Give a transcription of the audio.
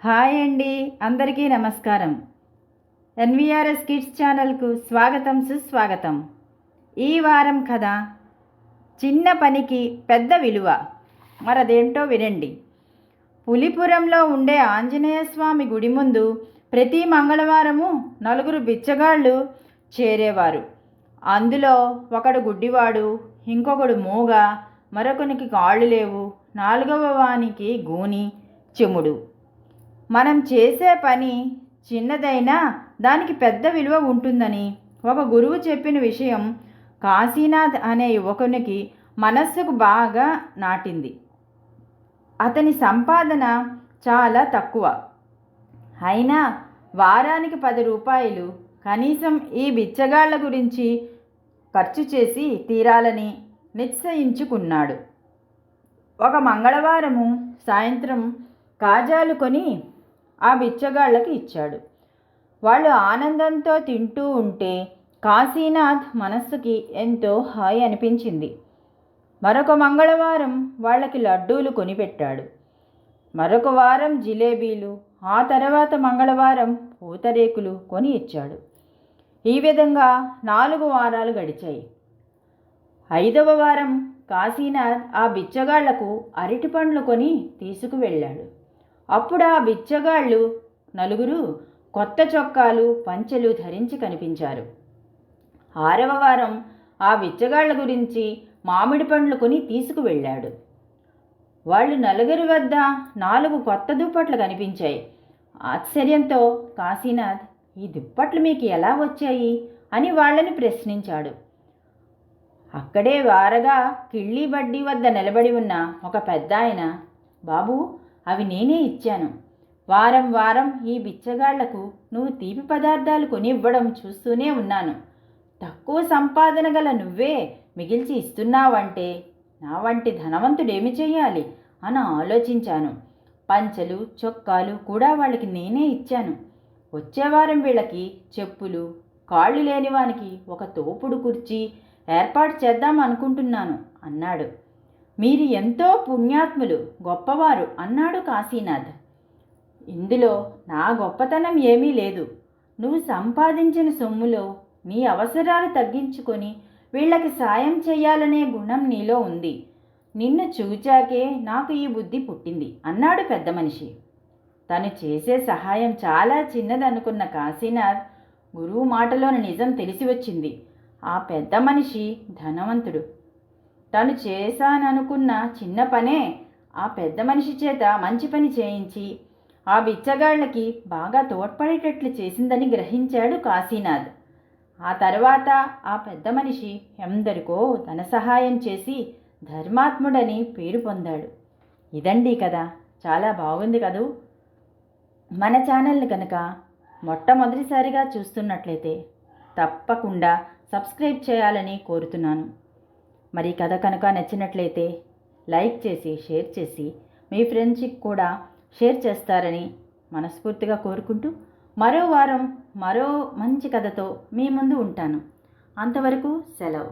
Hi అండి, అందరికీ నమస్కారం. ఎన్విఆర్ఎస్ కిడ్స్ ఛానల్కు స్వాగతం, సుస్వాగతం. ఈ వారం కథ చిన్న పనికి పెద్ద విలువ. మరదేంటో వినండి. పులిపురంలో ఉండే ఆంజనేయ స్వామి గుడి ముందు ప్రతి మంగళవారము 4 బిచ్చగాళ్ళు చేరేవారు. అందులో ఒకడు గుడ్డివాడు, ఇంకొకడు మూగ, మరొకనికి కాళ్ళు లేవు, 4వ వానికి గూని, చెముడు. మనం చేసే పని చిన్నదైనా దానికి పెద్ద విలువ ఉంటుందని ఒక గురువు చెప్పిన విషయం కాశీనాథ్ అనే యువకునికి మనస్సుకు బాగా నాటింది. అతని సంపాదన చాలా తక్కువ అయినా వారానికి 10 రూపాయలు కనీసం ఈ బిచ్చగాళ్ల గురించి ఖర్చు చేసి తీరాలని నిశ్చయించుకున్నాడు. ఒక మంగళవారము సాయంత్రం కాజాలు కొని ఆ బిచ్చగాళ్ళకి ఇచ్చాడు. వాళ్ళు ఆనందంతో తింటూ ఉంటే కాశీనాథ్ మనస్సుకి ఎంతో హాయి అనిపించింది. మరొక మంగళవారం వాళ్ళకి లడ్డూలు కొనిపెట్టాడు. మరొక వారం జిలేబీలు, ఆ తర్వాత మంగళవారం పూతరేకులు కొని ఇచ్చాడు. ఈ విధంగా 4 వారాలు గడిచాయి. 5వ వారం కాశీనాథ్ ఆ బిచ్చగాళ్లకు అరటి పండ్లు కొని తీసుకువెళ్ళాడు. అప్పుడు ఆ బిచ్చగాళ్ళు 4 కొత్త చొక్కాలు, పంచెలు ధరించి కనిపించారు. 6వ వారం ఆ బిచ్చగాళ్ల గురించి మామిడి పండ్లు కొని తీసుకువెళ్ళాడు. వాళ్ళు 4 వద్ద 4 కొత్త దుప్పట్లు కనిపించాయి. ఆశ్చర్యంతో కాశీనాథ్, ఈ దుప్పట్లు మీకు ఎలా వచ్చాయి అని వాళ్ళని ప్రశ్నించాడు. అక్కడే వారగా కిళ్ళీ బడ్డీ వద్ద నిలబడి ఉన్న ఒక పెద్దాయన, బాబు, అవి నేనే ఇచ్చాను. వారం వారం ఈ బిచ్చగాళ్లకు నువ్వు తీపి పదార్థాలు కొని ఇవ్వడం చూస్తూనే ఉన్నాను. తక్కువ సంపాదన గల నువ్వే మిగిల్చి ఇస్తున్నావంటే నా వంటి ధనవంతుడేమి చెయ్యాలి అని ఆలోచించాను. పంచెలు, చొక్కాలు కూడా వాళ్ళకి నేనే ఇచ్చాను. వచ్చేవారం వీళ్ళకి చెప్పులు, కాళ్ళు లేని వానికి ఒక తోపుడు కుర్చీ ఏర్పాటు చేద్దాం అనుకుంటున్నాను అన్నాడు. మీరు ఎంతో పుణ్యాత్ములు, గొప్పవారు అన్నాడు కాశీనాథ్. ఇందులో నా గొప్పతనం ఏమీ లేదు. నువ్వు సంపాదించిన సొమ్ములో నీ అవసరాలు తగ్గించుకొని వీళ్ళకి సాయం చేయాలనే గుణం నీలో ఉంది. నిన్ను చూచాకే నాకు ఈ బుద్ధి పుట్టింది అన్నాడు పెద్ద మనిషి. తను చేసే సహాయం చాలా చిన్నదనుకున్న కాశీనాథ్ గురువు మాటలోని నిజం తెలిసి వచ్చింది. ఆ పెద్ద మనిషి ధనవంతుడు. తను చేశాననుకున్న చిన్న పనే ఆ పెద్ద మనిషి చేత మంచి పని చేయించి ఆ బిచ్చగాళ్ళకి బాగా తోడ్పడేటట్లు చేసిందని గ్రహించాడు కాశీనాథ్. ఆ తర్వాత ఆ పెద్ద మనిషి ఎందరికో ధన సహాయం చేసి ధర్మాత్ముడని పేరు పొందాడు. ఇదండి కదా, చాలా బాగుంది కదూ. మన ఛానల్ని కనుక మొట్టమొదటిసారిగా చూస్తున్నట్లయితే తప్పకుండా సబ్స్క్రైబ్ చేయాలని కోరుతున్నాను. మరి కథ కనుక నచ్చినట్లయితే లైక్ చేసి, షేర్ చేసి మీ ఫ్రెండ్స్కి కూడా షేర్ చేస్తారని మనస్ఫూర్తిగా కోరుకుంటూ మరో వారం మరో మంచి కథతో మీ ముందు ఉంటాను. అంతవరకు సెలవు.